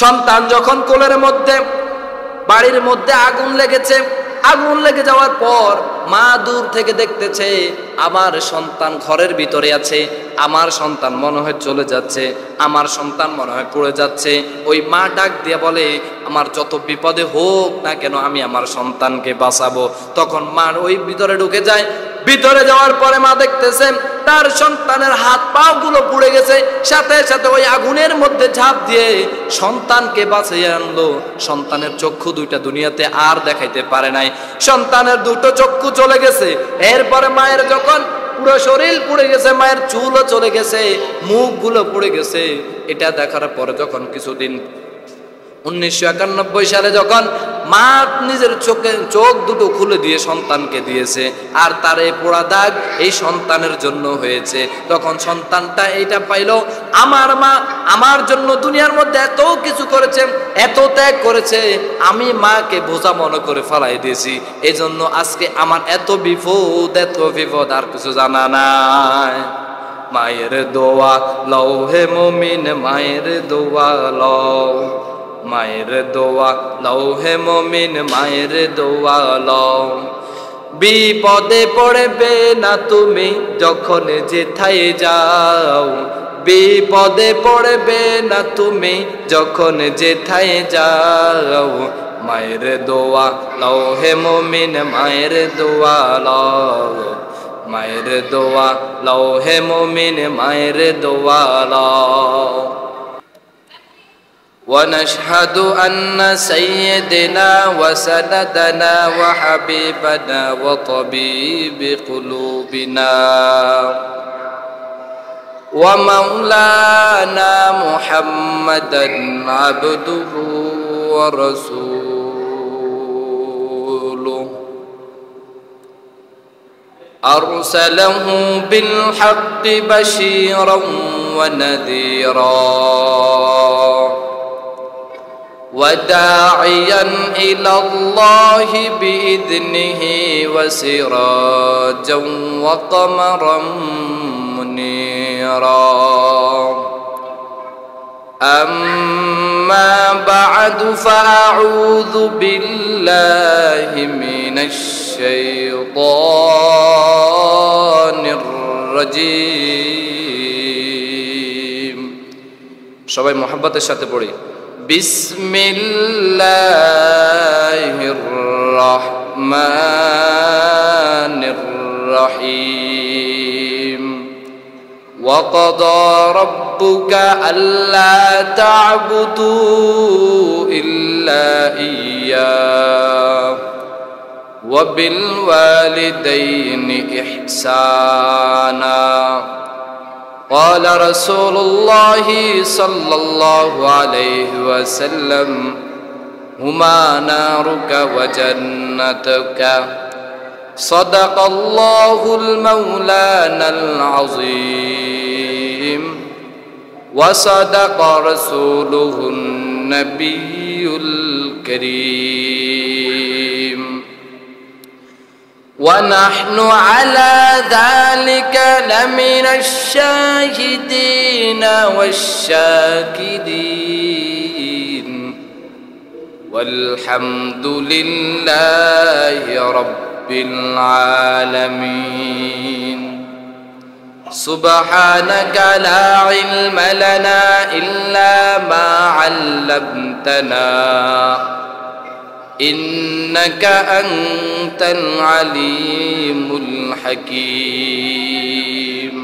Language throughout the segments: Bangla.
সন্তান যখন কোলের মধ্যে, বাড়ির মধ্যে আগুন লেগেছে, আগুন লেগে যাওয়ার পর মা দূর থেকে দেখতেছে আমার সন্তান ঘরের ভিতরে আছে, আমার সন্তান মনে হয় চলে যাচ্ছে, আমার সন্তান মনে হয় পড়ে যাচ্ছে। ওই মা ডাক দিয়ে বলে, আমার যত বিপদে হোক না কেন আমি আমার সন্তানকে বাঁচাবো। তখন মা ওই ভিতরে ঢুকে যায়। ভিতরে যাওয়ার পরে মা দেখতেছে তার সন্তানের হাত পা গুলো পুড়ে গেছে, সাথে সাথে ওই আগুনের মধ্যে ঝাঁপ দিয়ে সন্তানকে বাঁচিয়ে আনলো। সন্তানের চক্ষু দুইটা দুনিয়াতে আর দেখাইতে পারে নাই, সন্তানের দুটো চক্ষু চলে গেছে। এরপরে মায়ের যখন পুরো শরীর পুড়ে গেছে, মায়ের চুলও চলে গেছে, মুখগুলো পুড়ে গেছে, এটা দেখার পরে যখন কিছুদিন 1991 সালে যখন মা নিজের চোখ দুটো খুলে দিয়ে সন্তানকে দিয়েছে, আর তার এই পোড়া দাগ এই সন্তানের জন্য হয়েছে, তখন সন্তানটা এইটা পাইলো, আমার মা আমার জন্য দুনিয়ার মধ্যে এত কিছু করেছে, এত ত্যাগ করেছে, আমি মাকে বোঝা মনে করে ফেলাই দিয়েছি, এই জন্য আজকে আমার এত বিপদ আর কিছু জানা নাই। মায়ের দোয়া লও হে মুমিন, মায়ের দোয়া লও, মায়ের দোয়া লও হে মুমিন, মায়ের দোয়া লও। বিপদে পড়বে না তুমি যখন যেথায় যাও, বিপদে পড়বে না তুমি যখন যেথায় যাও। মায়ের দোয়া লও হে মুমিন, মায়ের দোয়া লও, মায়ের দোয়া লও হে মুমিন, মায়ের দোয়া লও। ونشهد أن سيدنا وسندنا وحبيبنا وطبيب قلوبنا ومولانا محمدا عبده ورسوله أرسله بالحق بشيرا ونذيرا وداعيا إلى الله بإذنه وسراجا وقمرا منيرا. أما بعد فأعوذ بالله من الشيطان الرجيم. সবাই মোহাব্বতের সাথে পড়ি। বিসমিল্লাহির রহমানির রহিম। وقضى ربك ألا تعبدوا إلا إياه وبالوالدين إحسانا. قال رسول الله صلى الله عليه وسلم هما نارك وجنتك. صدق الله المولانا العظيم وصدق رسوله النبي الكريم. ونحن على ذلك لمن الشاهدين والشاكرين والحمد لله رب العالمين. سبحانك لا علم لنا إلا ما علمتنا إنك أنت العليم الحكيم.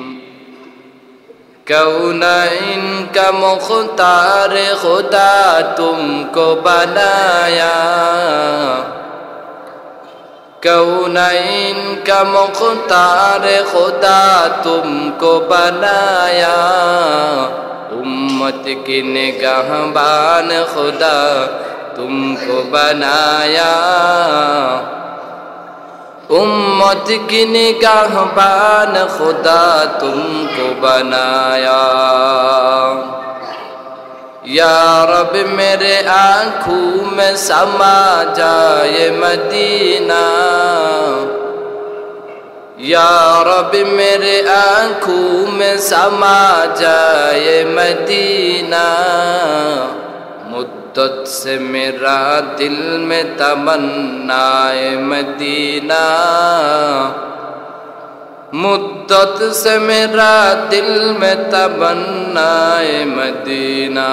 कौनैन का मुख्तार खुदा तुमको बनाया, कौनैन का मुख्तार खुदा तुमको बनाया. उम्मत की निगाहबान खुदा तुमको बनाया, उम्मत की निगाहबान खुदा तुमको बनाया. या रब मेरे आँखों में समा जाए मदीना, या रब मेरे आँखों में समा जाए मदीना. मुद्दत से मेरा दिल में तमन्नाए मदीना, मुद्दत से मेरा दिल में तमन्नाए मदीना।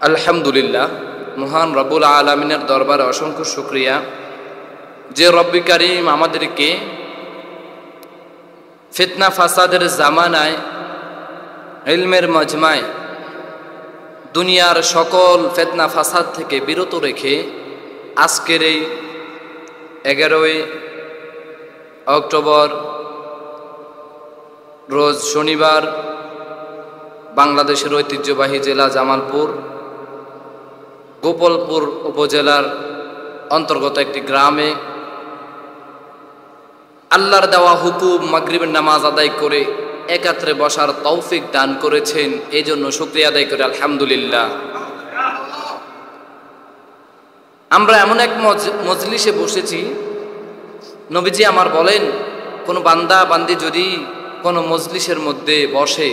আলহামদুলিল্লাহ, মহান রব্বুল আলামিনের দরবারে অসংখ্য শুকরিয়া যে রব্বি কারীম আমাদেরকে ফিতনা ফাসাদের জামানায় ইলমের মজমায় দুনিয়ার সকল ফিতনা ফাসাদ থেকে বিরত রেখে আজকের এই 11ই অক্টোবর রোজ শনিবার বাংলাদেশের ঐতিহ্যবাহী জেলা জামালপুর গোপালপুর উপজেলার অন্তর্গত একটি গ্রামে আল্লাহর দেওয়া হুকুম মাগরিবের নামাজ আদায় করে একাত্রে বসার তৌফিক দান করেছেন, এই জন্য শুকরিয়া আদায় করে আলহামদুলিল্লাহ। আমরা এমন এক মজলিসে বসেছি, নবীজি আমার বলেন, কোনো বান্দা বান্দি যদি কোনো মজলিসের মধ্যে বসে,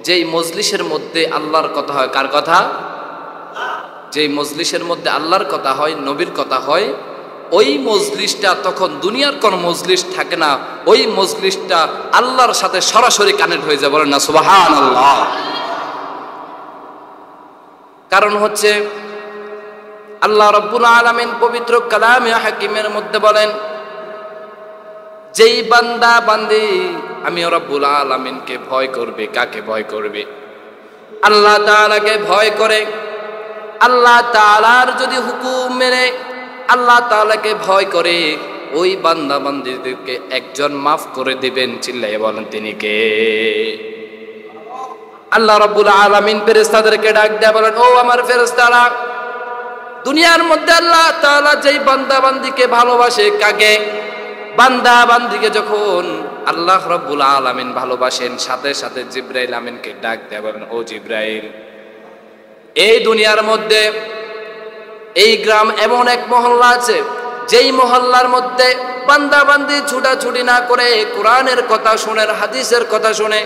যেই মজলিসের মধ্যে আল্লাহর কথা হয়, কার কথা? যেই মজলিসের মধ্যে আল্লাহর কথা হয়, নবীর কথা হয়, ওই মজলিসটা তখন দুনিয়ার কোন মজলিস থাকে না, ওই মজলিসটা আল্লাহর সাথে সরাসরি কানেক্ট হয়ে যায়। বলেন না সুবহানাল্লাহ। কারণ হচ্ছে আল্লাহ রাব্বুল আলামিন পবিত্র কালামে হাকিমের মধ্যে বলেন, যেই বান্দা বান্দি আমি রব্বুল আলামিনকে ভয় করবে, কাকে ভয় করবে? আল্লাহ তাআলাকে ভয় করে, আল্লাহ তাআলার যদি হুকুম মেনে আল্লাহ তাআলাকে ভয় করে, ওই বান্দা বান্দীদেরকে একজন মাফ করে দিবেন। চিল্লাইয়া বলেন তিনি কে? আল্লাহ রাব্বুল আলামিন ফেরেশতাদেরকে ডাক দেয়া বলেন, ও আমার ফেরেশতারা, দুনিয়ার মধ্যে আল্লাহ তাআলা যেই বান্দা বান্দীকে ভালোবাসে, কাকে? বান্দা বান্দীকে যখন আল্লাহ রাব্বুল আলামিন ভালোবাসেন, সাথে সাথে জিবরাইল আমিনকে ডাক দেয়া বলেন, ও জিবরাইল, এই দুনিয়ার মধ্যে এই গ্রাম এমন এক মহল্লা আছে, যেই মহল্লার মধ্যে বান্দা বান্দি ছুটাছুটি না করে কোরআনের কথা শুনে, হাদিসের কথা শুনে,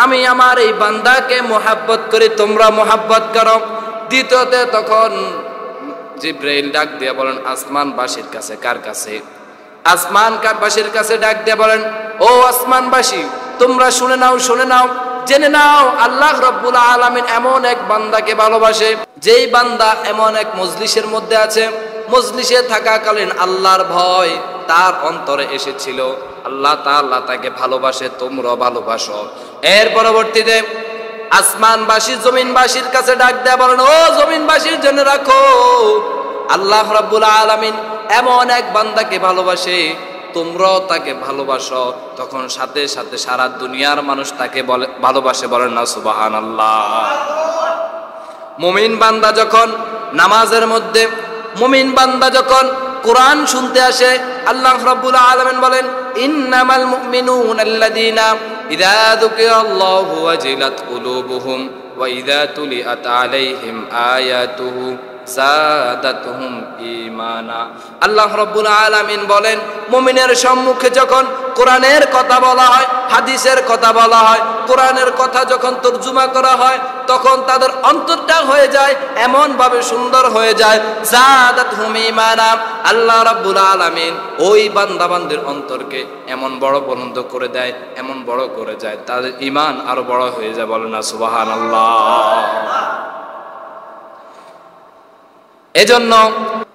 আমি আমার এই বান্দাকে মোহাব্বত করি, তোমরা মোহাব্বত করো। দ্বিতীয়তে তখন জিবরাইল ডাক দিয়ে বলেন আসমানবাসীর কাছে, কার কাছে? আসমানবাসীর কাছে ডাক দিয়ে বলেন, ও আসমানবাসী, তোমরা শুনে নাও, শুনে নাও, জেনে নাও, আল্লাহ রাব্বুল আলামিন এমন এক বান্দাকে ভালোবাসে, যেই বান্দা এমন এক মজলিসের মধ্যে আছে, মজলিসে থাকাকালীন আল্লাহর ভয় তার অন্তরে এসেছিল, আল্লাহ তাআলা তাকে ভালোবাসে, তোমরাও ভালোবাসো। এর পরবর্তীতে আসমানবাসী জমিনবাসীর কাছে ডাক দেয়া বলেন, ও জমিনবাসীর জন্য রাখো, আল্লাহ রাব্বুল আলামিন এমন এক বান্দাকে ভালোবাসে, তোমরাও তাকে ভালোবাসো। তখন সাথে সাথে সারা দুনিয়ার মানুষ তাকে ভালোবাসে। বলেন না সুবহানাল্লাহ। মুমিন বান্দা যখন নামাজের মধ্যে, মুমিন বান্দা যখন কোরআন শুনতে আসে, আল্লাহ রাব্বুল আলামিন বলেন, ইন্নামাল মুমিনুনা আল্লাযীনা ইযা যুকিরাল্লাহু ওয়াজিলাত কুলুবুহুম ওয়া ইযা তুলিয়াত আলাইহিম আয়াতুহু যাদাতুহুম ঈমানা। আল্লাহ রাব্বুল আলামিন বলেন, মুমিনের সম্মুখে যখন কোরআনের কথা বলা হয়, হাদিসের কথা বলা হয়, কোরআনের কথা যখন তরজমা করা হয়, তখন তাদের অন্তরটা হয়ে যায় এমন ভাবে সুন্দর হয়ে যায়, যাদাতুহুম ঈমানা। আল্লাহ রাব্বুল আলামিন ওই বান্দা বান্দির অন্তরকে এমন বড় বুলন্দ করে দেয়, এমন বড় করে যায়, তাদের ঈমান আরো বড় হয়ে যায়। বলেন না সুবহানাল্লাহ। এজন্য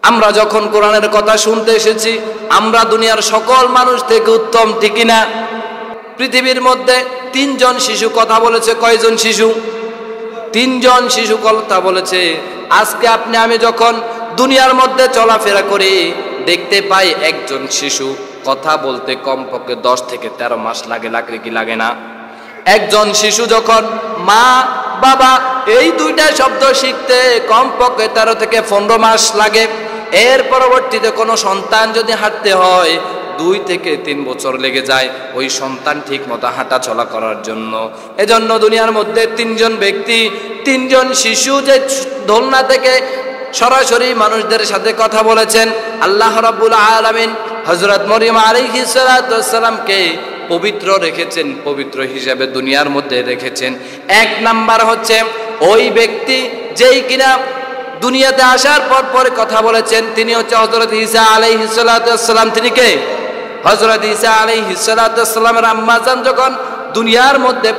আমরা যখন কোরআনের কথা শুনতে এসেছি, আমরা দুনিয়ার সকল মানুষ থেকে উত্তম, ঠিক না? পৃথিবীর মধ্যে 3 জন শিশু কথা বলেছে। কয়জন শিশু? 3 জন শিশু কথা বলেছে। আজকে আপনি আমি যখন দুনিয়ার মধ্যে চলাফেরা করি, দেখতে পাই একজন শিশু কথা বলতে কমপক্ষে 10 থেকে 13 মাস লাগে। লাগে কি লাগে না? একজন শিশু যখন মা বাবা এই দুইটা শব্দ শিখতে কমপক্ষে 13 থেকে 15 মাস লাগে। এর পরবর্তীতে কোনো সন্তান যদি হাঁটতে হয় 2 থেকে 3 বছর লেগে যায় ওই সন্তান ঠিক মতো হাঁটা চলা করার জন্য। এজন্য দুনিয়ার মধ্যে 3 জন ব্যক্তি, 3 জন শিশু যে দোলনা থেকে সরাসরি মানুষদের সাথে কথা বলেছেন। আল্লাহ রাব্বুল আলামিন হযরত মরিয়ম আলাইহিস সালাতু ওয়াস সালামকে পবিত্র রেখেছেন, পবিত্র হিসাবে দুনিয়ার মধ্যে রেখেছেন। এক নাম্বার হচ্ছে ওই ব্যক্তি যেই কিনা দুনিয়াতে আসার পর পরে কথা বলেছেন, তিনি হচ্ছে হযরত ঈসা আলাইহিস সালাতু ওয়াস সালাম। তিনি কে? হযরত ঈসা আলাইহিস সালাতু ওয়াস সালামের আম্মা জান যখন দুনিয়ার মধ্যে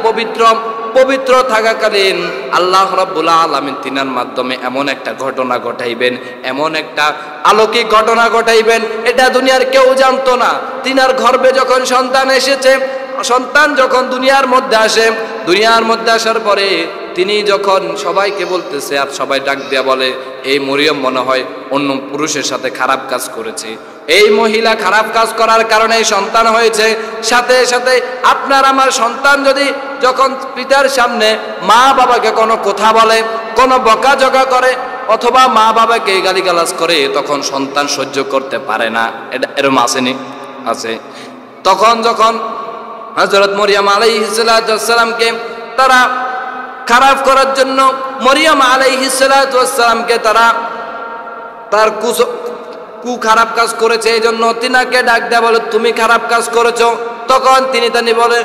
পবিত্র থাকাকালীন আল্লাহ রাব্বুল আলামিন তিনার মাধ্যমে এমন একটা ঘটনা ঘটাইবেন, এমন একটা অলৌকিক ঘটনা ঘটাইবেন, এটা দুনিয়ার কেউ জানতো না। তিনার গর্ভে যখন সন্তান এসেছে, সন্তান যখন দুনিয়ার মধ্যে আসে, দুনিয়ার মধ্যে আসার পরে তিনি যখন সবাইকে বলতেছে, আর সবাই ডাক দিয়া বলে, এই মরিয়ম মনে হয় অন্য পুরুষের সাথে খারাপ কাজ করেছে, এই মহিলা খারাপ কাজ করার কারণে সন্তান হয়েছে। সাথে সাথে আপনার আমার সন্তান যদি যখন পিতার সামনে মা বাবাকে কোনো কথা বলে, কোনো বকাঝকা করে, অথবা মা বাবাকে গালিগালাজ করে, তখন সন্তান সহ্য করতে পারে না। এটা এরকম আসেনি? আছে। তখন যখন হযরত মরিয়ম আলাইহিস সালাতু ওয়াস সালামকে তারা খারাপ করার জন্য, মরিয়ম আলাইহিস সালাতু ওয়াস সালামকে তারা তার খারাপ কাজ করেছে, এই জন্য তিনাকে ডাক দেয়া বলে, তুমি খারাপ কাজ করেছো। তখন তিনি বলে,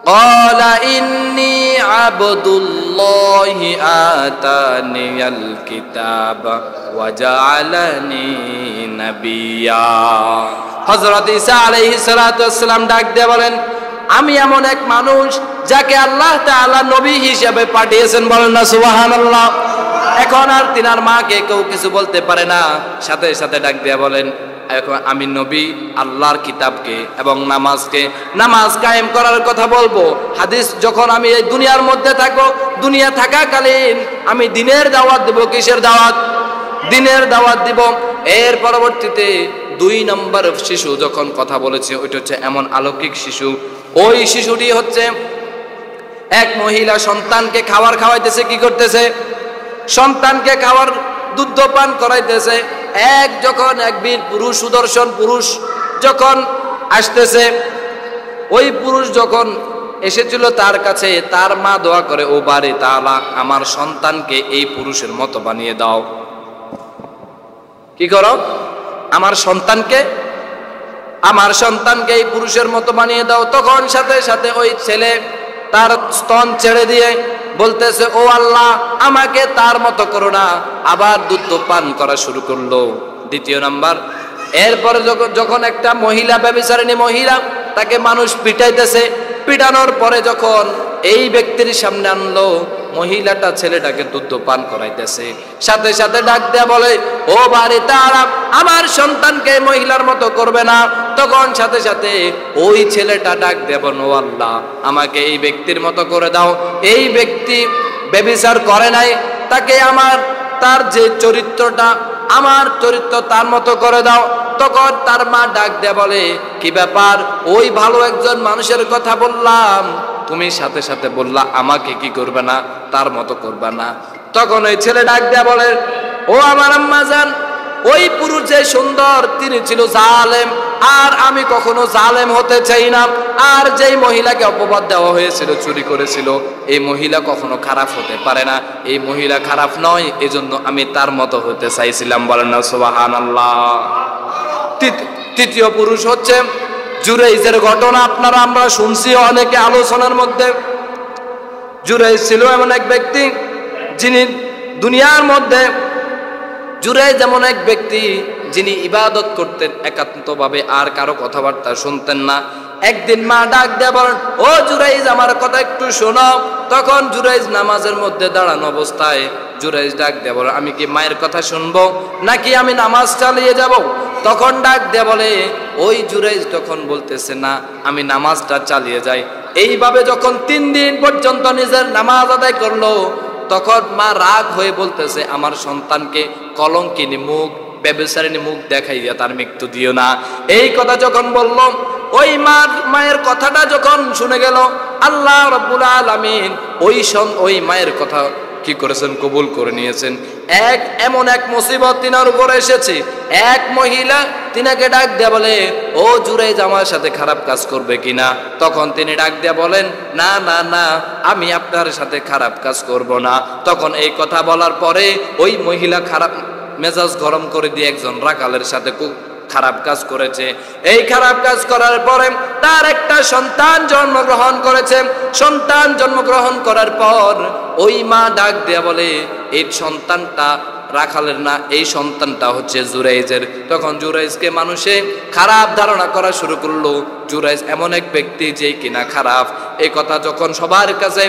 ক্বালা ইন্নী আবদুল্লাহি আতানিয়াল কিতাবা ওয়া জাআলানি নাবিয়্যা। হযরত ঈসা আলাইহিস সালাতু ওয়াস সালাম ডাক দিয়ে বলেন, আমি এমন এক মানুষ যাকে আল্লাহ তাআলা নবী হিসেবে পাঠিয়েছেন। বলেন না সুবহানাল্লাহ। এখন আর তিনার মাকে কেউ কিছু বলতে পারে না। সাথে সাথে ডাক দিয়া বলেন, এখন আমি নবী আল্লাহর কিতাবকে এবং নামাজ কায়েম করার কথা বলবো। হাদিস যখন আমি এই দুনিয়ার মধ্যে থাকবো, দুনিয়া থাকাকালীন আমি দিনের দাওয়াত দেব। কিসের দাওয়াত? দিনের দাওয়াত দিব। এর পরবর্তীতে 2 নম্বর শিশু যখন কথা বলেছে, ওইটা হচ্ছে এমন অলৌকিক শিশু। ওই শিশুটি হচ্ছে এক মহিলা সন্তানকে খাবার খাওয়াইতেছে। কি করতেছে? সন্তানকে খাবার দুধ পান করাইতেছে। যখন এক বীর পুরুষ, সুদর্শন পুরুষ যখন আসতেছে, ওই পুরুষ যখন এসেছিল তার কাছে, তার মা দোয়া করে, ও বারে তাআলা আমার সন্তানকে এই পুরুষের মতো বানিয়ে দাও। কি করো? আমার সন্তানকে এই পুরুষের মতো বানিয়ে দাও। তখন সাথে সাথে ওই ছেলে তার স্তন ছেড়ে দিয়ে বলতেছে, ও আল্লাহ আমাকে তার মতো করো না। আবার দুধ পান করা শুরু করলো। 2 নাম্বার, এরপরে যখন একটা মহিলা, ব্যভিচারিণী মহিলা, তাকে মানুষ পিটাইতেছে। পিটানোর পরে যখন এই ব্যক্তির সামনে আনলো, মহিলাটা ছেলেটাকে দুধ পান করাইতেছে। সাথে সাথে ডাক দেয়া বলে, ও বারে তাআলা আমার সন্তানকে মহিলার মতো করবে না। তখন সাথে সাথে ওই ছেলেটা ডাক দেয়া বলে, ও আল্লাহ আমাকে এই ব্যক্তির মতো করে দাও। এই ব্যক্তি ব্যভিচার করে নাই, তাকে তার যে চরিত্রটা, আমার চরিত্র তার মতো করে দাও। তখন তার মা ডাক দেয়া বলে, কি ব্যাপার? ওই ভালো একজন মানুষের কথা বললাম, তুমি সাথে সাথে বললা আমাকে কি করবে না, তার মতো করবে না। তখন ওই ছেলে ডাক দেয়া বলে, ও আমার আম্মা জান, ওই পুরুষ যে সুন্দর, তিনি ছিল জালেম, আর আমি কখনো জালেম হতে চাই না। আর যেই মহিলাকে অপবাদ দেওয়া হয়েছিল, চুরি করেছিল, এই মহিলা কখনো খারাপ হতে পারে না। এই মহিলা খারাপ নয়, এজন্য আমি তার মতো হতে চাইছিলাম। বলেন না সুবহানাল্লাহ। 3য় পুরুষ হচ্ছে জুরাইজের ঘটনা। আমরা শুনছি অনেকে আলোচনার মধ্যে। জুরাইজ ছিল এমন এক ব্যক্তি যিনি দুনিয়ার মধ্যে, জুরাইজ এমন এক ব্যক্তি যিনি ইবাদত করতেন একান্তভাবে, আর কারো কথাবার্তা শুনতেন না। একদিন মা ডাক দেয়া বলেন, ও জুরাইজ আমার কথা একটু শোনো। তখন জুরাইজ নামাজের মধ্যে দাঁড়ানো অবস্থায় জুরাইজ ডাক দেয়া বলে, আমি কি মায়ের কথা শুনবো নাকি আমি নামাজ চালিয়ে যাব? তখন ডাক দেয়া বলে, ওই জুরাইজ তখন বলতেছে, না আমি নামাজটা চালিয়ে যাই। এইভাবে যখন 3 দিন পর্যন্ত নিজের নামাজ আদায় করলো, তখন মা রাগ হয়ে বলতেছে, আমার সন্তানকে কলঙ্কিনী মুখ, ব্যভিচারিণী মুখ দেখাইয়া তার মৃত্যু দিও না। এই কথা যখন বলল, ওই মায়ের কথাটা যখন শুনে গেল, আল্লাহ রাব্বুল আলামিন ওই মায়ের কথা কি করেছেন? কবুল করে নিয়েছেন। এমন এক মুসিবত তিনার উপরে এসেছে। এক মহিলা তিনাকে ডাক দেয়া বলে, ও জুরাইজ আমার সাথে খারাপ কাজ করবে কিনা? তখন তিনি ডাক দেয়া বলেন, না না না, আমি আপনার সাথে খারাপ কাজ করব না। তখন এই কথা বলার পরে ওই মহিলা খারাপ মেজাজ গরম করে দিয়ে একজন রাখালের সাথে খারাপ কাজ করেছে। এই খারাপ কাজ করার পরে তার একটা সন্তান জন্মগ্রহণ করেছে। সন্তান জন্মগ্রহণ করার পর ওই মা ডাক দেয়া বলে, এই সন্তানটা রাখালের না, এই সন্তানটা হচ্ছে জুরাইজের। তখন জুরাইজকে মানুষে খারাপ ধারণা করা শুরু করলো, জুরাইজ এমন এক ব্যক্তি যে কিনা খারাপ। এই কথা যখন সবার কাছে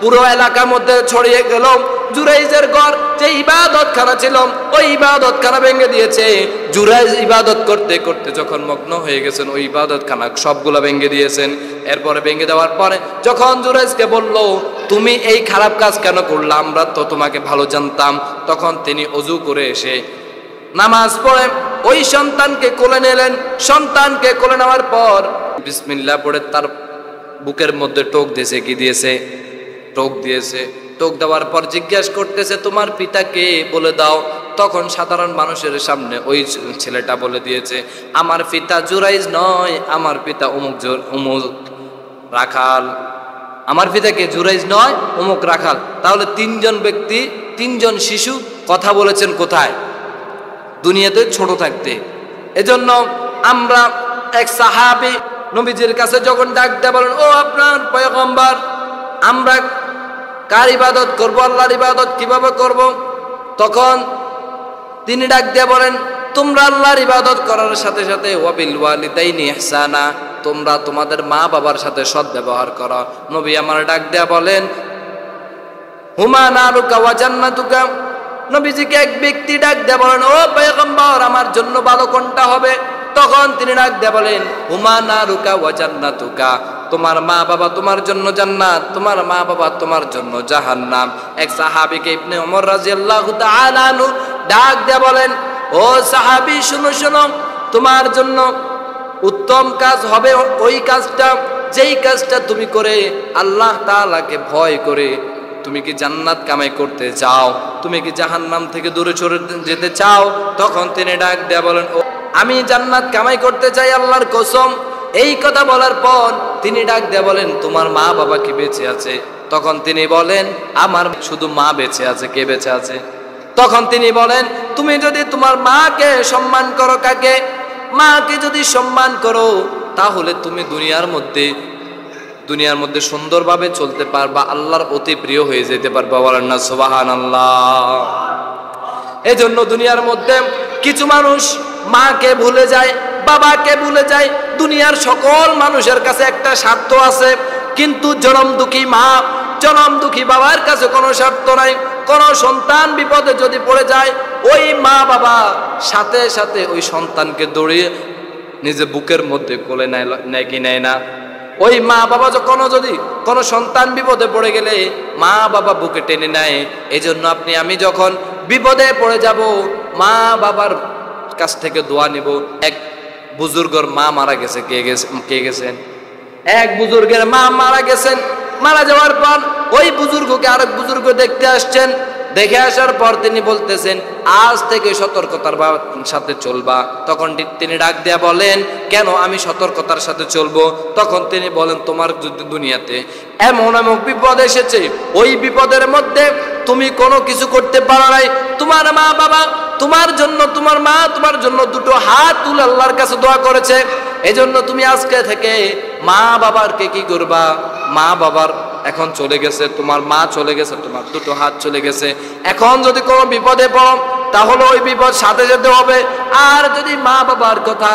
পুরো এলাকার মধ্যে ছড়িয়ে গেল, জুরাইজের ঘর যে ইবাদতখানা ছিল ওই ইবাদতখানা ভেঙে দিয়েছে। জুরাইজ ইবাদত করতে করতে যখন মগ্ন হয়ে গেছেন, ওই ইবাদতখানা সবগুলা ভেঙে দিয়েছেন। এরপরে ভেঙে দেওয়ার পরে যখন জুরাইজকে বলল, তুমি এই খারাপ কাজ কেন করলা, আমরা তো তোমাকে ভালো জানতাম, তখন তিনি অজু করে এসে নামাজ পড়ে ওই সন্তানকে কোলে নিলেন। সন্তানকে কোলে নেওয়ার পর বিসমিল্লাহ পড়ে তার বুকের মধ্যে টোক দিয়েছে। কি দিয়েছে? টোক দিয়েছে। টোক দেওয়ার পর জিজ্ঞাসা করতেছে, তোমার পিতাকে বলে দাও। তখন সাধারণ মানুষের সামনে ওই ছেলেটা বলে দিয়েছে, আমার পিতা জুরাইজ নয়, আমার পিতা অমুক রাখাল। আমার পিতাকে জুরাইজ নয়, অমুক রাখাল। তাহলে তিনজন ব্যক্তি, তিনজন শিশু কথা বলেছেন কোথায়? দুনিয়াতে ছোট থাকতে। এজন্য আমরা এক সাহাবী নবীজির কাছে যখন ডাক দেয়া বলেন, ও আপনার পয়গম্বর, আমরা কার ইবাদত করব, আল্লাহর ইবাদত কিভাবে করব? তখন তিনি ডাক দিয়ে বলেন, তোমরা আল্লাহর ইবাদত করার সাথে সাথে ওয়াবিল ওয়ালিদাইনি ইহসানা, তোমরা তোমাদের মা বাবার সাথে সৎ ব্যবহার করো। নবী আমার ডাক দেয়া বলেন, হুমা নারুকা ওয়া জান্নাতুকা। নবীজিকে এক ব্যক্তি ডাক দেয়া বলেন, ও পয়গম্বর, আমার জন্য ভালো কোনটা হবে? তখন তিনি ডাক দেয়া বলেন, হুমা নারুকা ওয়া জান্নাতুকা, তোমার মা বাবা তোমার জন্য জান্নাত, তোমার মা বাবা তোমার জন্য জাহান্নাম। এক সাহাবীকে ইবনে ওমর রাদিয়াল্লাহু তাআলা আনহু ডাক দেয়া বলেন, ও সাহাবী, শুনো শুনো, তোমার জন্য উত্তম কাজ হবে ওই কাজটা, যেই কাজটা তুমি করে আল্লাহ তাআলাকে ভয় করে তুমি কি জান্নাত কামাই করতে চাও, তুমি কি জাহান্নাম থেকে দূরে সরে যেতে চাও? তখন তিনি ডাক দেয়া বলেন, ও আমি জান্নাত কামাই করতে চাই আল্লাহর কসম। এই কথা বলার পর তিনি ডাক দেয়া বলেন, তোমার মা বাবা কি বেঁচে আছে? তখন তিনি বলেন, আমার শুধু মা বেঁচে আছে। কে বেঁচে আছে? তখন তিনি বলেন, তুমি যদি তোমার মাকে সম্মান করো, কাকে? মাকে যদি সম্মান করো, তাহলে তুমি দুনিয়ার মধ্যে সুন্দরভাবে চলতে পারবা, আল্লাহর অতি প্রিয় হয়ে যেতে পারবা। বলেন না সুবহানাল্লাহ। এই জন্য দুনিয়ার মধ্যে কিছু মানুষ মাকে ভুলে যায়, বাবাকে ভুলে যায়। দুনিয়ার সকল মানুষের কাছে একটা স্বার্থ আছে, কিন্তু জনম দুঃখী মা, জনম দুঃখী বাবার কাছে কোনো স্বার্থ নাই। কোন সন্তান বিপদে যদি পড়ে যায়, ওই মা বাবা সাথে সাথে ওই সন্তানকে দৌড়িয়ে নিজে বুকের মধ্যে কোলে নেয় কি নেয় না? ওই মা বাবা যদি কোনো সন্তান বিপদে পড়ে গেলে মা বাবা বুকে টেনে নেয়। এই জন্য আপনি আমি যখন বিপদে পড়ে যাব, মা বাবার কাছ থেকে দোয়া নিব। এক বুজুর্গর মা মারা গেছে, কে গেছেন? এক বুজুর্গের মা মারা গেছেন। মারা যাওয়ার পর ওই বুজুর্গকে আরেক বুজুর্গ দেখতে আসছেন। দেখে আসার পর তিনি বলতেছেন, আজ থেকে সতর্কতার সাথে চলবা। তখন তিনি ডাক দেয়া বলেন, কেন আমি সতর্কতার সাথে চলবো? তখন তিনি বলেন, তোমার যদি দুনিয়াতে এমন এমন বিপদ এসেছে, ওই বিপদের মধ্যে তুমি কোনো কিছু করতে পারো নাই, তোমার মা বাবা তোমার জন্য, তোমার মা তোমার জন্য দুটো হাত তুলে আল্লাহর কাছে দোয়া করেছে। এজন্য তুমি আজকে থেকে মা বাবারকে কি করবা? মা বাবার এখন চলে গেছে, তোমার মা চলে গেছে, তোমার দুটো হাত চলে গেছে। এখন যদি কোনো বিপদে পড়ো, তাহলে ওই বিপদ সাথে যেতে হবে। আর যদি মা বাবার কথা,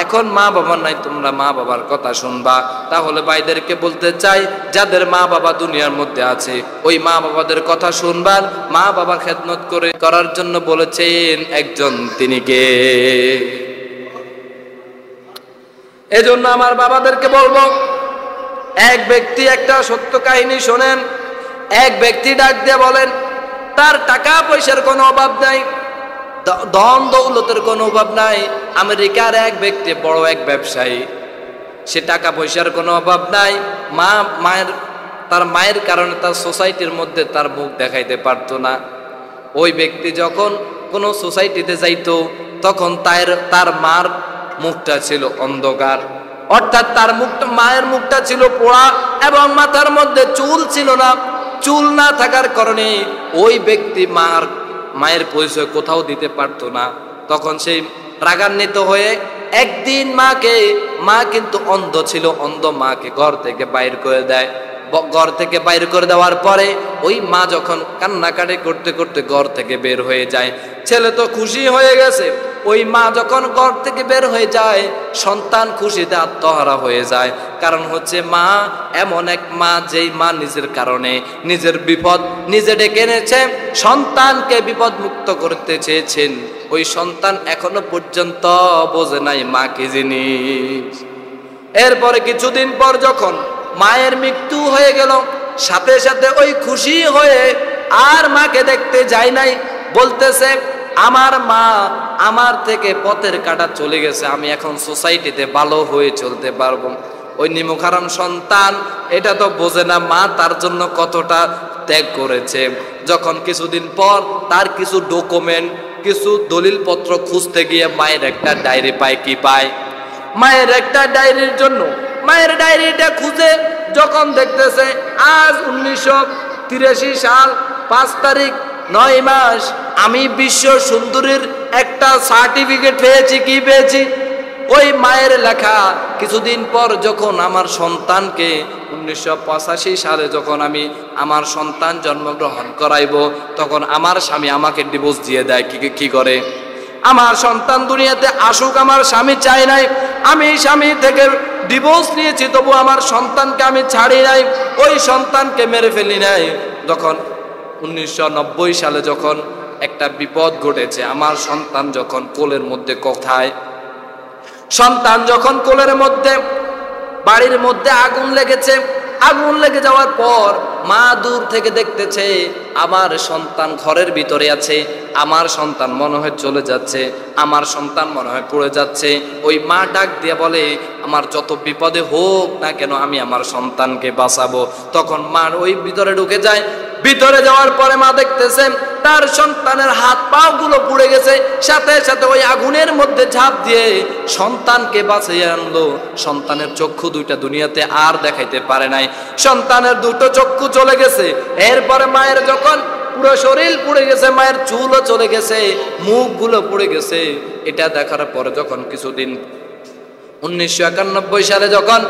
এখন মা বাবার নাই, তোমরা মা বাবার কথা শুনবা। তাহলে ভাইদেরকে বলতে চাই, যাদের মা বাবা দুনিয়ার মধ্যে আছে, ওই মা বাবাদের কথা শুনবার, মা বাবা খেদমত করার জন্য বলেছেন একজন, তিনি কে? এজন্য আমার বাবাদেরকে বলবো, এক ব্যক্তি একটা সত্য কাহিনী শোনেন। এক ব্যক্তি ডাক দিয়ে বলেন, তার টাকা পয়সার কোনো অভাব নাই, ধন দৌলতের কোনো অভাব নাই। আমেরিকার এক ব্যক্তি বড় এক ব্যবসায়ী, সে টাকা পয়সার কোনো অভাব নাই। তার মায়ের কারণে তার সোসাইটির মধ্যে তার মুখ দেখাইতে পারতো না। ওই ব্যক্তি যখন কোনো সোসাইটিতে যাইতো, তখন তার মার মুখটা ছিল অন্ধকার, অর্থাৎ তার মায়ের মুখটা ছিল পোড়া এবং মাথার মধ্যে চুল ছিল না। চুল না থাকার কারণে ওই ব্যক্তি মায়ের পরিচয় কোথাও দিতে পারতো না। তখন সেই রাগান্বিত হয়ে একদিন মা কিন্তু অন্ধ ছিল, অন্ধ মাকে ঘর থেকে বাইর করে দেয়। ঘর থেকে বাইর করে দেওয়ার পরে ওই মা যখন কান্নাকাটি করতে করতে ঘর থেকে বের হয়ে যায়, ছেলে তো খুশি হয়ে গেছে। ওই মা যখন ঘর থেকে বের হয়ে যায়, সন্তান খুশিতে আত্মহারা হয়ে যায়। কারণ হচ্ছে মা এমন এক মা, যেই মা নিজের কারণে নিজের বিপদ নিজে ডেকে এনেছে, সন্তানকে বিপদ মুক্ত করতে চেয়েছেন। ওই সন্তান এখনো পর্যন্ত বোঝে নাই মা কি জিনিস। এরপরে কিছুদিন পর যখন মায়ের মৃত্যু হয়ে গেল, সাথে সাথে ওই খুশি হয়ে আর মাকে দেখতে যায় নাই, বলতেছে আমার মা আমার থেকে পথের কাঁটা চলে গেছে, আমি এখন সোসাইটিতে ভালো হয়ে চলতে পারবো। ওই নিমুখারাম সন্তান এটা তো বোঝে না মা তার জন্য কতটা ত্যাগ করেছে। যখন কিছুদিন পর তার কিছু ডকুমেন্ট, কিছু দলিলপত্র খুঁজতে গিয়ে মায়ের একটা ডায়েরি পায়, কি পায়? মায়ের একটা ডায়েরির জন্য মায়ের ডায়েরিটা খুঁজে যখন দেখতেছে আজ 1983 সাল 5 তারিখ 9 মাস আমি বিশ্ব সুন্দরীর একটা সার্টিফিকেট পেয়েছি। কি পেয়েছি? ওই মায়ের লেখা। কিছুদিন পর যখন আমার সন্তানকে 1985 সালে যখন আমি আমার সন্তান জন্মগ্রহণ করাইব, তখন আমার স্বামী আমাকে ডিভোর্স দিয়ে দেয়। কি করে? আমার সন্তান দুনিয়াতে আসুক, আমার স্বামী চাই নাই, আমি স্বামী থেকে ডিভোর্স নিয়েছি, তবু আমার সন্তানকে আমি ছাড়ি নাই, ওই সন্তানকে মেরে ফেলি নাই। যখন 1990 সালে যখন একটা বিপদ ঘটেছে, আমার সন্তান যখন কোলের মধ্যে, কোথায় সন্তান যখন কোলের মধ্যে, বাড়ির মধ্যে আগুন লেগেছে। আগুন লেগে যাওয়ার পর মা দূর থেকে দেখতেছে আমার সন্তান ঘরের ভিতরে আছে, আমার সন্তান মনে হয় চলে যাচ্ছে, আমার সন্তান মনে হয় পড়ে যাচ্ছে। ওই মা ডাক দিয়ে বলে আমার যত বিপদে হোক না কেন আমি আমার সন্তানকে বাঁচাবো। তখন মা ওই ভিতরে ঢুকে যায়। ভিতরে যাওয়ার পরে মা দেখতেছে তার সন্তানের হাত পা গুলো পুড়ে গেছে, সাথে সাথে ওই আগুনের মধ্যে ঝাঁপ দিয়ে সন্তানকে বাঁচিয়ে আনলো। সন্তানের চক্ষু দুইটা দুনিয়াতে আর দেখাইতে পারে নাই, সন্তানের দুটো চক্ষু চলে গেছে। এরপরে মায়ের যখন পুরো শরীর পুড়ে গেছে, মায়ের চুলও চলে গেছে, মুখগুলো পুড়ে গেছে, এটা দেখার পরে যখন কিছুদিন 1991 সালে যখন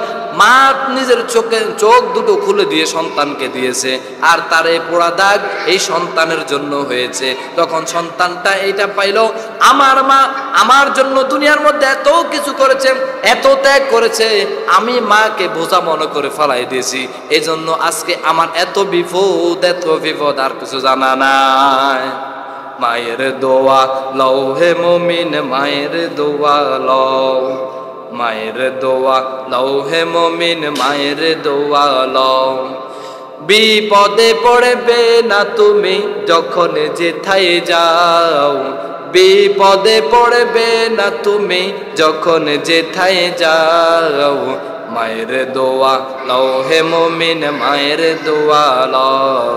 মা নিজের চোখ দুটো খুলে দিয়ে সন্তানকে দিয়েছে, আর তার এই পোড়া দাগ এই সন্তানের জন্য হয়েছে, তখন সন্তানটা এইটা পাইল আমার মা আমার জন্য দুনিয়ার মধ্যে এত কিছু করেছে, এত ত্যাগ করেছে, আমি মাকে বোঝা মনে করে ফেলাই দিয়েছি। এই জন্য আজকে আমার এত বিপদ আর কিছু জানা নাই। মায়ের দোয়া লও হে মুমিন, মায়ের দোয়া লও, মায়ের দোয়া লও হে মুমিন, মায়ের দোয়া লও। বিপদে পড়বে না তুমি যখন যেথায় যাও, বিপদে পড়বে না তুমি যখন যেথায় যাও। মায়ের দোয়া লও হে মুমিন, মায়ের দোয়া লও,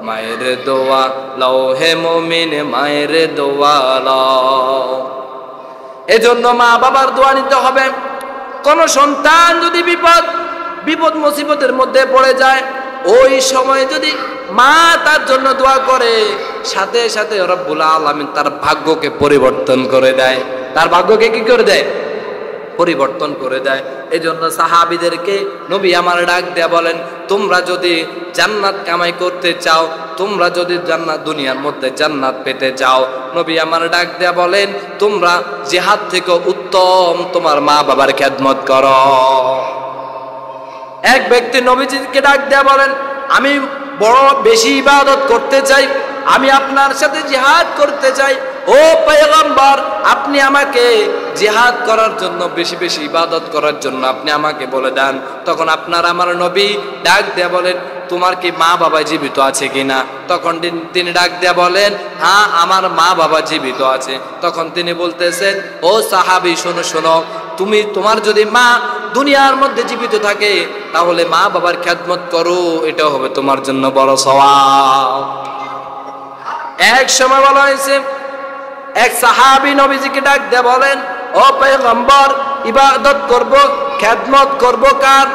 মায়ের দোয়া লও হে মুমিন, মায়ের দোয়া লও। এজন্য মা বাবার দোয়া নিতে হবে। কোন সন্তান যদি বিপদ মুসিবতের মধ্যে পড়ে যায়, ওই সময় যদি মা তার জন্য দোয়া করে, সাথে সাথে রব্বুল আলামিন তার ভাগ্যকে পরিবর্তন করে দেয়। তার ভাগ্যকে কি করে দেয়? পরিবর্তন করে দেয়। এজন্য সাহাবীদেরকে নবী আমার ডাক দেয়া বলেন, তোমরা যদি জান্নাত কামাই করতে চাও, তোমরা যদি জান্নাত দুনিয়ার মধ্যে জান্নাত পেতে চাও, নবী আমার ডাক দেয়া বলেন তোমরা জিহাদ থেকে উত্তম তোমার মা বাবার খেদমত করো। এক ব্যক্তি নবীজিকে ডাক দেয়া বলেন, আমি বড় বেশি ইবাদত করতে চাই, আমি আপনার সাথে জিহাদ করতে চাই। ও পয়গম্বর, আপনি আমাকে জিহাদ করার জন্য, বেশি বেশি ইবাদত করার জন্য আপনি আমাকে বলে দেন। তখন আপনার আমার নবী ডাক দেয়া বলেন, তোমার কি মা বাবা জীবিত আছে কিনা? তখন তিনি ডাক দেয়া বলেন, হ্যাঁ আমার মা বাবা জীবিত আছে। তখন তিনি বলতেছেন, ও সাহাবী শোনো শোনো, তোমার যদি মা দুনিয়ার মধ্যে জীবিত থাকে তাহলে মা বাবার খেদমত করো, এটা হবে তোমার জন্য বড় সওয়াব। এক সময় বলা হয়েছে এক সাহাবী নবীজিকে ডাক দিয়ে বলেন, ও পয়গম্বর, ইবাদত করব, খেদমত করব কার?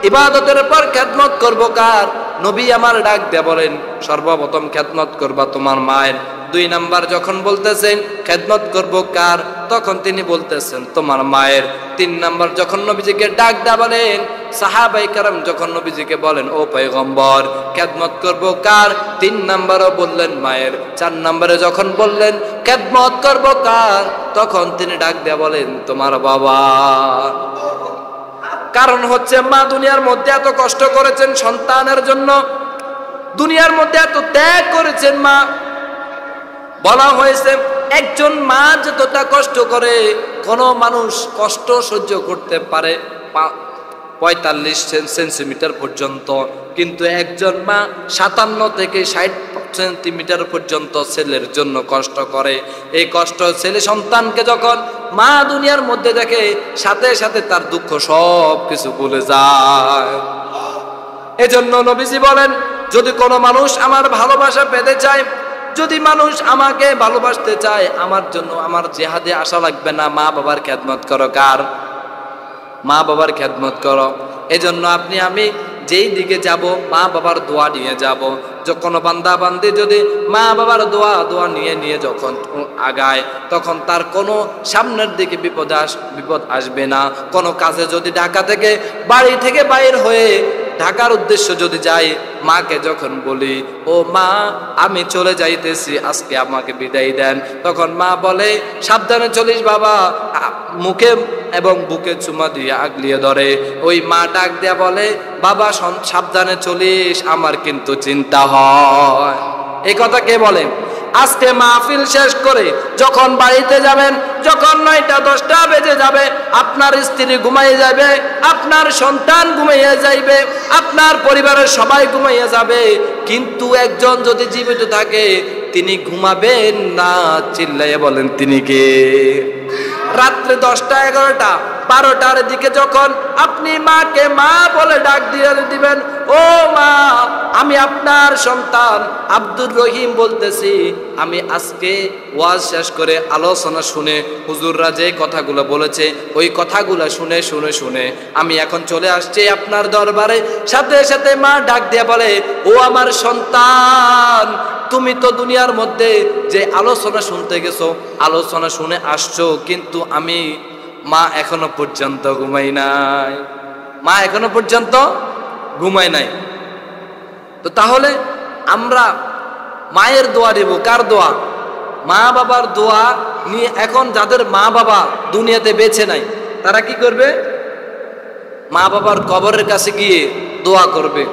ইবাদতের পর খেদমত করব কার? নবী আমার ডাক দিয়ে বলেন, সর্বপ্রথম খেদমত করবা তোমার মায়ের। 2 নাম্বার যখন বলতেছেন খেদমত করব কার, তখন তিনি বলতেছেন তোমার মায়ের। 3 নাম্বার যখন নবীজিকে ডাক দেয়া বলেন, সাহাবায়ে কেরাম যখন নবীজিকে বলেন ও পয়গম্বর খেদমত করব কার, 3 নাম্বারও বললেন মায়ের। 4 নাম্বারে যখন বললেন খেদমত করব কার, তখন তিনি ডাক দেয়া বলেন তোমার বাবা। কারণ হচ্ছে মা দুনিয়ার মধ্যে এত কষ্ট করেছেন সন্তানের জন্য, দুনিয়ার মধ্যে এত ত্যাগ করেছেন মা। বলা হয়েছে একজন মা যতটা কষ্ট করে কোন মানুষ কষ্ট সহ্য করতে পারে 45 সেন্টিমিটার পর্যন্ত, কিন্তু একজন মা 57 থেকে 60 সেন্টিমিটার পর্যন্ত ছেলের জন্য কষ্ট করে। এই কষ্ট ছেলে সন্তানকে যখন মা দুনিয়ার মধ্যে দেখে, সাথে সাথে তার দুঃখ সব কিছু ভুলে যায়। এজন্য নবীজি বলেন যদি কোনো মানুষ আমার ভালোবাসা পেতে চায়, যদি মানুষ আমাকে ভালোবাসতে চায়, আমার জন্য আমার জিহাদে আসা লাগবে না, মা বাবার খেদমত করো। কার? মা বাবার খেদমত করো। এজন্য আপনি আমি যেই দিকে যাব মা বাবার দোয়া নিয়ে যাব। যখন বান্দা বান্দি যদি মা বাবার দোয়া নিয়ে যখন আগায়, তখন তার কোনো সামনের দিকে বিপদ আসবে না। কোনো কাজে যদি ঢাকা থেকে বাড়ি থেকে বাইর হয়ে ঢাকার উদ্দেশ্য যদি যাই, মাকে যখন বলি ও মা আমি চলে যাইতেছি, আজকে আমাকে বিদায় দেন, তখন মা বলে সাবধানে চলিস বাবা, মুখে এবং বুকে চুমা দিয়ে আগলিয়ে ধরে। ওই মা ডাক দেয়া বলে বাবা সাবধানে চলিস, আমার কিন্তু চিন্তা হয়। এই কথা কে বলে? আজকে মাহফিল শেষ করে যখন বাড়িতে যাবেন, যখন 9টা 10টা বেজে যাবে, আপনার স্ত্রী ঘুমাইয়ে যাবে, আপনার সন্তান ঘুমাইয়ে যাইবে, আপনার পরিবারের সবাই ঘুমাইয়ে যাবে, কিন্তু একজন যদি জীবিত থাকে তিনি ঘুমাবেন না। চিল্লাইয়ে বলেন তিনি কে? রাত্রে 10টা 11টা 12টার দিকে যখন আপনি মাকে মা বলে ডাক দিয়ে দিবেন, ও মা আমি আপনার সন্তান আব্দুর রহিম বলতেছি, আমি আজকে ওয়াজ শেষ করে আলোচনা শুনে হুজুররা যে কথাগুলো বলেছে ওই কথাগুলো শুনে আমি এখন চলে আসছি আপনার দরবারে। সাথে সাথে মা ডাক দিয়ে বলে ও আমার সন্তান, তুমি তো দুনিয়ার মধ্যে যে আলোচনা শুনতে গেছো, আলোচনা শুনে আসছো, কিন্তু আমি মা এখনো পর্যন্ত ঘুমাই নাই। মা এখনো পর্যন্ত ঘুমায় নাই। তো তাহলে আমরা মায়ের দোয়া দেব। কার দোয়া? মা বাবার দোয়া নিয়ে। এখন যাদের মা বাবা দুনিয়াতে বেঁচে নাই তারা কি করবে? মা বাবার কবরের কাছে গিয়ে দোয়া করবে।